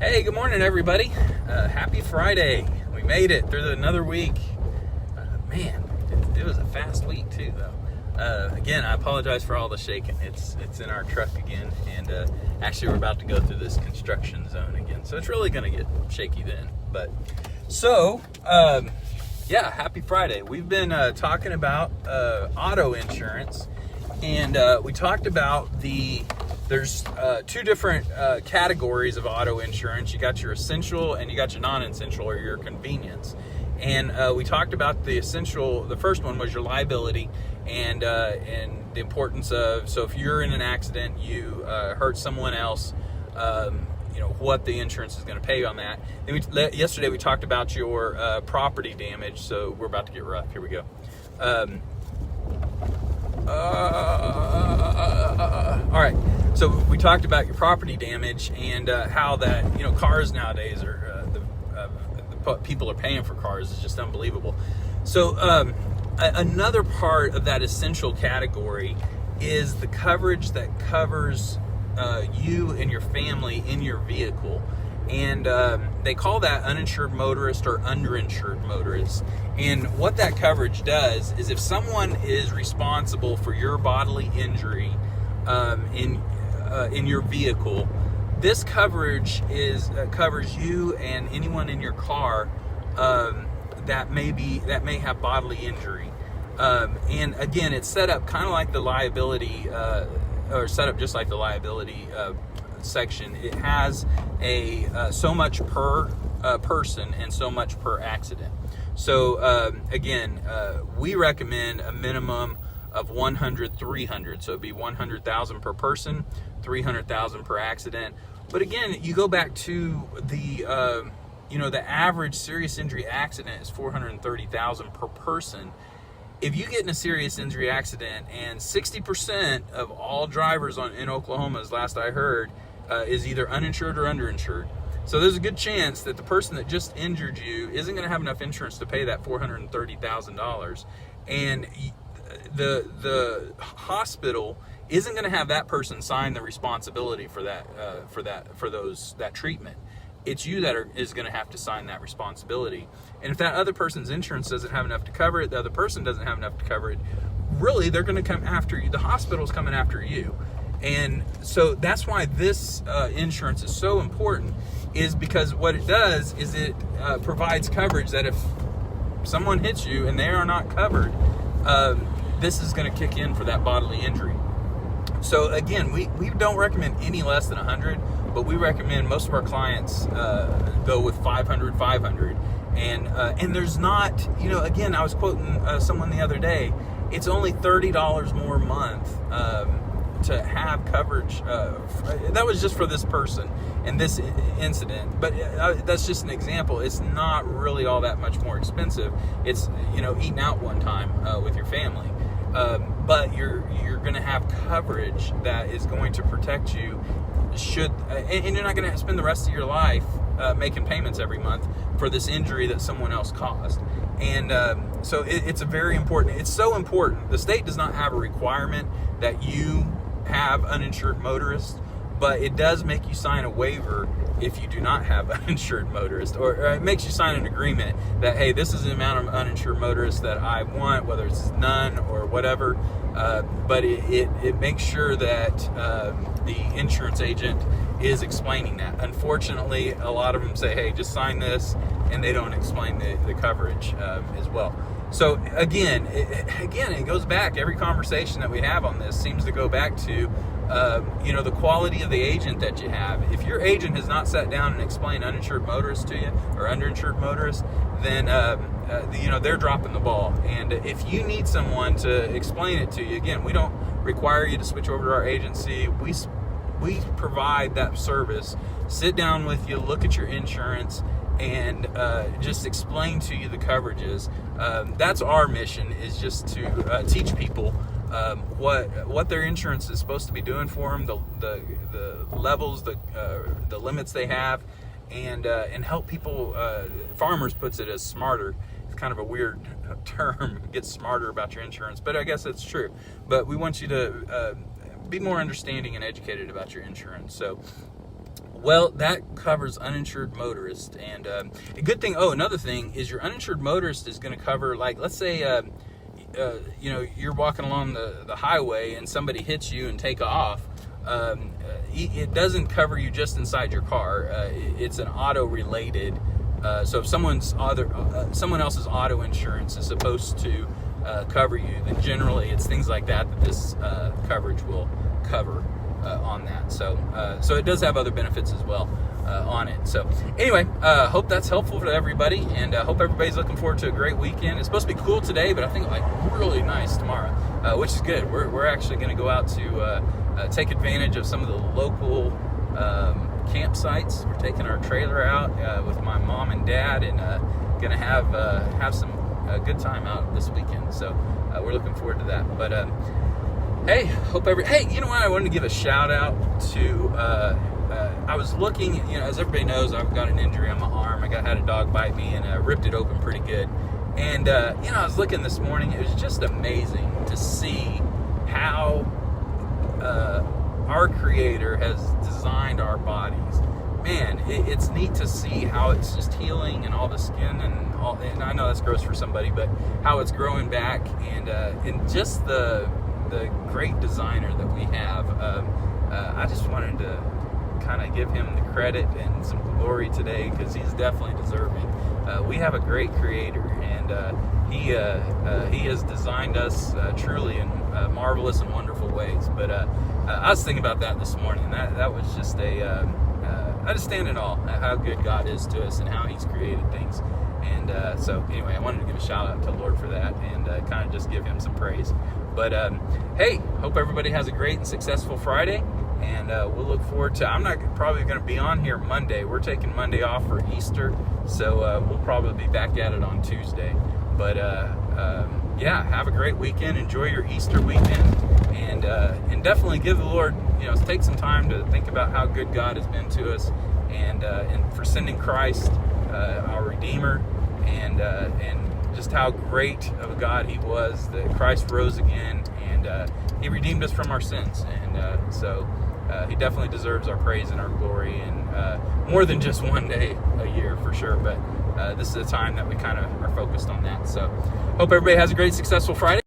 Hey, good morning, everybody. Happy Friday. We made it through another week. Man, it was a fast week, too, though. Again, I apologize for all the shaking. It's in our truck again, and actually, we're about to go through this construction zone again, so it's really going to get shaky then. But so, yeah, happy Friday. We've been talking about auto insurance, and we talked about there's two different categories of auto insurance. You got your essential and you got your non-essential, or your convenience. And we talked about the essential. The first one was your liability and the importance of, so if you're in an accident, you hurt someone else, what the insurance is going to pay you on that. Then yesterday we talked about your property damage. So we're about to get rough. Here we go. All right. So we talked about your property damage and how that, cars nowadays are, the people are paying for cars is just unbelievable. So another part of that essential category is the coverage that covers you and your family in your vehicle. And they call that uninsured motorist or underinsured motorist. And what that coverage does is, if someone is responsible for your bodily injury in your vehicle, this coverage covers you and anyone in your car that may have bodily injury. And again, it's set up kind of like the liability, or set up just like the liability section. It has a so much per person and so much per accident. So again, we recommend a minimum of 100-300. So it'd be 100,000 per person, 300,000 per accident. But again, you go back to the the average serious injury accident is 430,000 per person. If you get in a serious injury accident, and 60% of all drivers in Oklahoma, as last I heard, is either uninsured or underinsured. So there's a good chance that the person that just injured you isn't going to have enough insurance to pay that $430,000, and the hospital isn't going to have that person sign the responsibility for that treatment. It's you that is going to have to sign that responsibility. And if that other person's insurance doesn't have enough to cover it, the other person doesn't have enough to cover it, really they're going to come after you. The hospital's coming after you. And so that's why this insurance is so important, is because what it does is it provides coverage that if someone hits you and they are not covered, this is going to kick in for that bodily injury. So again, we don't recommend any less than 100, but we recommend most of our clients go with 500. And there's not, again, I was quoting someone the other day, it's only $30 more a month to have coverage. That was just for this person and this incident, but that's just an example. It's not really all that much more expensive. It's eating out one time with your family, but you're going to have coverage that is going to protect you. And you're not going to spend the rest of your life making payments every month for this injury that someone else caused. And so it's a very important. It's so important. The state does not have a requirement that you have uninsured motorists, but it does make you sign a waiver if you do not have uninsured motorists, or it makes you sign an agreement that, hey, this is the amount of uninsured motorists that I want, whether it's none or whatever. But it makes sure that the insurance agent is explaining that. Unfortunately, a lot of them say, hey, just sign this, and they don't explain the coverage as well. So again, it goes back. Every conversation that we have on this seems to go back to, the quality of the agent that you have. If your agent has not sat down and explained uninsured motorists to you, or underinsured motorists, then they're dropping the ball. And if you need someone to explain it to you, again, we don't require you to switch over to our agency. We provide that service. Sit down with you, look at your insurance, and just explain to you the coverages. That's our mission, is just to teach people what their insurance is supposed to be doing for them, the levels, the limits they have, and help people. Farmers puts it as smarter. It's kind of a weird term, get smarter about your insurance, but I guess that's true. But we want you to be more understanding and educated about your insurance. So Well, that covers uninsured motorist, and a good thing. Oh, another thing is your uninsured motorist is going to cover, like, let's say, you're walking along the highway and somebody hits you and take off. It doesn't cover you just inside your car. It's an auto-related. So if someone else's auto insurance is supposed to cover you, then generally it's things like that this coverage will cover on that. So it does have other benefits as well on it. So anyway, hope that's helpful for everybody, and hope everybody's looking forward to a great weekend. It's supposed to be cool today, but I think like really nice tomorrow, which is good. We're actually going to go out to take advantage of some of the local campsites. We're taking our trailer out with my mom and dad, and going to have some good time out this weekend. So we're looking forward to that. But hey, you know what? I wanted to give a shout out to. I was looking, as everybody knows, I've got an injury on my arm. I had a dog bite me and ripped it open pretty good. And I was looking this morning. It was just amazing to see how our Creator has designed our bodies. Man, it's neat to see how it's just healing and all the skin and all. And I know that's gross for somebody, but how it's growing back and just the great designer that we have. I just wanted to kind of give him the credit and some glory today, because he's definitely deserving. We have a great Creator, and he has designed us truly in marvelous and wonderful ways. But I was thinking about that this morning. That was just I just stand in awe at how good God is to us and how He's created things. And so anyway, I wanted to give a shout out to the Lord for that, and kind of just give Him some praise. But hey, hope everybody has a great and successful Friday, and we'll look forward to. I'm not probably going to be on here Monday. We're taking Monday off for Easter, so we'll probably be back at it on Tuesday. But yeah, have a great weekend. Enjoy your Easter weekend, and definitely give the Lord, take some time to think about how good God has been to us, and for sending Christ, our Redeemer, and just how great of a God He was, that Christ rose again, and He redeemed us from our sins. And so He definitely deserves our praise and our glory, and more than just one day a year for sure. But this is a time that we kind of are focused on that. So hope everybody has a great, successful Friday.